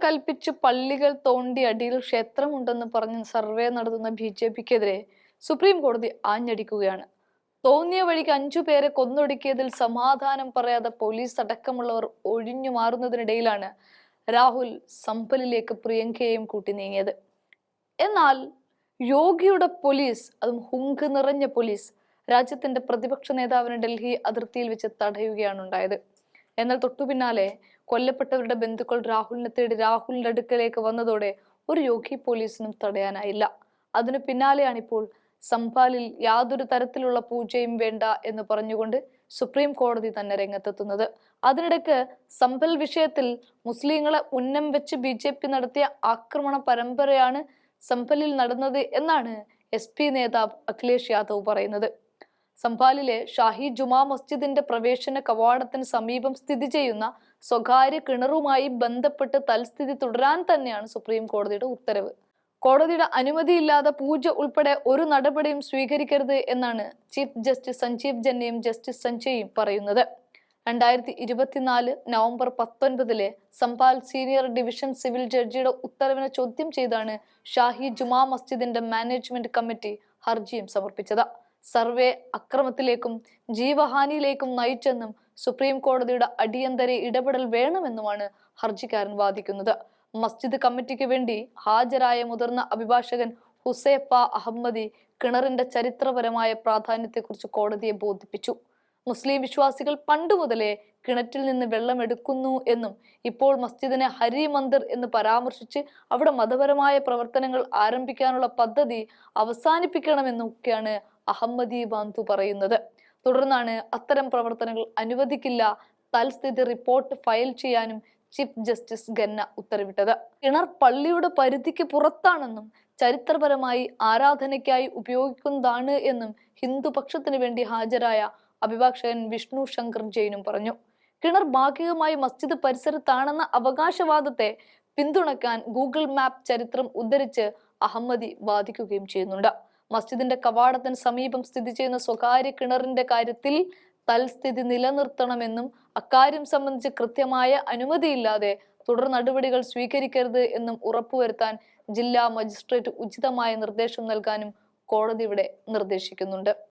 കൽപ്പിച്ച് പള്ളികൾ തോണ്ടി അടിയിൽ ക്ഷേത്രമുണ്ടെന്ന് പറഞ്ഞ് സർവേ നടത്തുന്ന BJPക്കെതിരെ സുപ്രീം കോടതി ആഞ്ഞടിക്കുകയാണ്. തോന്നിയ വഴിക്ക് 5 പേരെ കൊന്നൊടുക്കിയതിൽ സമാധാനം പറയാതെ പോലീസ് അടക്കമുള്ളവർ ഒഴിഞ്ഞു മാറുന്നതിനിടയിലാണ് രാഹുൽ സംഭലിലേക്ക് പ്രിയങ്കയെയും കൂട്ടി നീങ്ങിയത്. എന്നാൽ യോഗിയുടെ പോലീസ്, അതും ഹുങ്ക് നിറഞ്ഞ പോലീസ്, രാജ്യത്തിന്റെ പ്രതിപക്ഷ നേതാവിനെ ഡൽഹി അതിർത്തിയിൽ വെച്ച് തടയുകയാണ് ഉണ്ടായത്. എന്നാൽ തൊട്ടു പിന്നാലെ കൊല്ലപ്പെട്ടവരുടെ ബന്ധുക്കൾ രാഹുലിനെ തേടി രാഹുലിന്റെ അടുക്കലേക്ക് വന്നതോടെ ഒരു യോഗി പോലീസിനും തടയാനായില്ല. അതിനു പിന്നാലെയാണിപ്പോൾ സംഭാലിൽ യാതൊരു തരത്തിലുള്ള പൂജയും വേണ്ട എന്ന് പറഞ്ഞുകൊണ്ട് സുപ്രീം കോടതി തന്നെ രംഗത്തെത്തുന്നത്. അതിനിടയ്ക്ക് സംഭൽ വിഷയത്തിൽ മുസ്ലിങ്ങളെ ഉന്നം വെച്ച് BJP നടത്തിയ ആക്രമണ പരമ്പരയാണ് സംഭലിൽ നടന്നത് എന്നാണ് SP നേതാവ് അഖിലേഷ് യാദവ് പറയുന്നത്. സംഭാലിലെ ഷാഹി ജുമാ മസ്ജിദിന്റെ പ്രവേശന കവാടത്തിന് സമീപം സ്ഥിതി ചെയ്യുന്ന സ്വകാര്യ കിണറുമായി ബന്ധപ്പെട്ട് തൽസ്ഥിതി തുടരാൻ തന്നെയാണ് സുപ്രീം കോടതിയുടെ ഉത്തരവ്. കോടതിയുടെ അനുമതിയില്ലാതെ പൂജ ഉൾപ്പെടെ ഒരു നടപടിയും സ്വീകരിക്കരുത് എന്നാണ് ചീഫ് ജസ്റ്റിസ് സഞ്ജീവ് ഖന്നയും ജസ്റ്റിസ് സഞ്ജയും പറയുന്നത്. 2024 November 19 Sambhal senior division civil ജഡ്ജിയുടെ ഉത്തരവിനെ ചോദ്യം ചെയ്താണ് ഷാഹി ജുമാ മസ്ജിദിന്റെ മാനേജ്മെന്റ് കമ്മിറ്റി ഹർജിയും സമർപ്പിച്ചത്. സർവേ അക്രമത്തിലേക്കും ജീവഹാനിയിലേക്കും നയിച്ചെന്നും സുപ്രീം കോടതിയുടെ അടിയന്തര ഇടപെടൽ വേണമെന്നുമാണ് ഹർജിക്കാരൻ വാദിക്കുന്നത്. മസ്ജിദ് കമ്മിറ്റിക്ക് വേണ്ടി ഹാജരായ മുതിർന്ന അഭിഭാഷകൻ ഹുസൈഫ അഹമ്മദി കിണറിന്റെ ചരിത്രപരമായ പ്രാധാന്യത്തെക്കുറിച്ച് കോടതിയെ ബോധിപ്പിച്ചു. മുസ്ലിം വിശ്വാസികൾ പണ്ടുമുതലേ കിണറ്റിൽ നിന്ന് വെള്ളമെടുക്കുന്നു എന്നും ഇപ്പോൾ മസ്ജിദിനെ ഹരി മന്ദിർ എന്ന് പരാമർശിച്ച് അവിടെ മതപരമായ പ്രവർത്തനങ്ങൾ ആരംഭിക്കാനുള്ള പദ്ധതി അവസാനിപ്പിക്കണമെന്നൊക്കെയാണ് അഹമ്മദി ബാന്തു പറയുന്നത്. തുടർന്നാണ് അത്തരം പ്രവർത്തനങ്ങൾ അനുവദിക്കില്ല, തൽസ്ഥിതി റിപ്പോർട്ട് ഫയൽ ചെയ്യാനും ചീഫ് ജസ്റ്റിസ് ഖന്ന ഉത്തരവിട്ടത്. കിണർ പള്ളിയുടെ പരിധിക്ക് പുറത്താണെന്നും ചരിത്രപരമായി ആരാധനയ്ക്കായി ഉപയോഗിക്കുന്നതാണ് എന്നും ഹിന്ദുപക്ഷത്തിന് വേണ്ടി ഹാജരായ അഭിഭാഷകൻ വിഷ്ണു ശങ്കർ ജെയിനും പറഞ്ഞു. കിണർ ഭാഗികമായി മസ്ജിദ് പരിസരത്താണെന്ന അവകാശവാദത്തെ പിന്തുണയ്ക്കാൻ ഗൂഗിൾ മാപ്പ് ചരിത്രം ഉദ്ധരിച്ച് അഹമ്മദി വാദിക്കുകയും ചെയ്യുന്നുണ്ട്. മസ്ജിദിന്റെ കവാടത്തിന് സമീപം സ്ഥിതി ചെയ്യുന്ന സ്വകാര്യ കിണറിന്റെ കാര്യത്തിൽ തൽസ്ഥിതി നിലനിർത്തണമെന്നും അക്കാര്യം സംബന്ധിച്ച് കൃത്യമായ അനുമതിയില്ലാതെ തുടർ നടപടികൾ സ്വീകരിക്കരുത് എന്നും ഉറപ്പുവരുത്താൻ ജില്ലാ മജിസ്ട്രേറ്റ് ഉചിതമായ നിർദ്ദേശം നൽകാനും കോടതി ഇവിടെ നിർദ്ദേശിക്കുന്നുണ്ട്.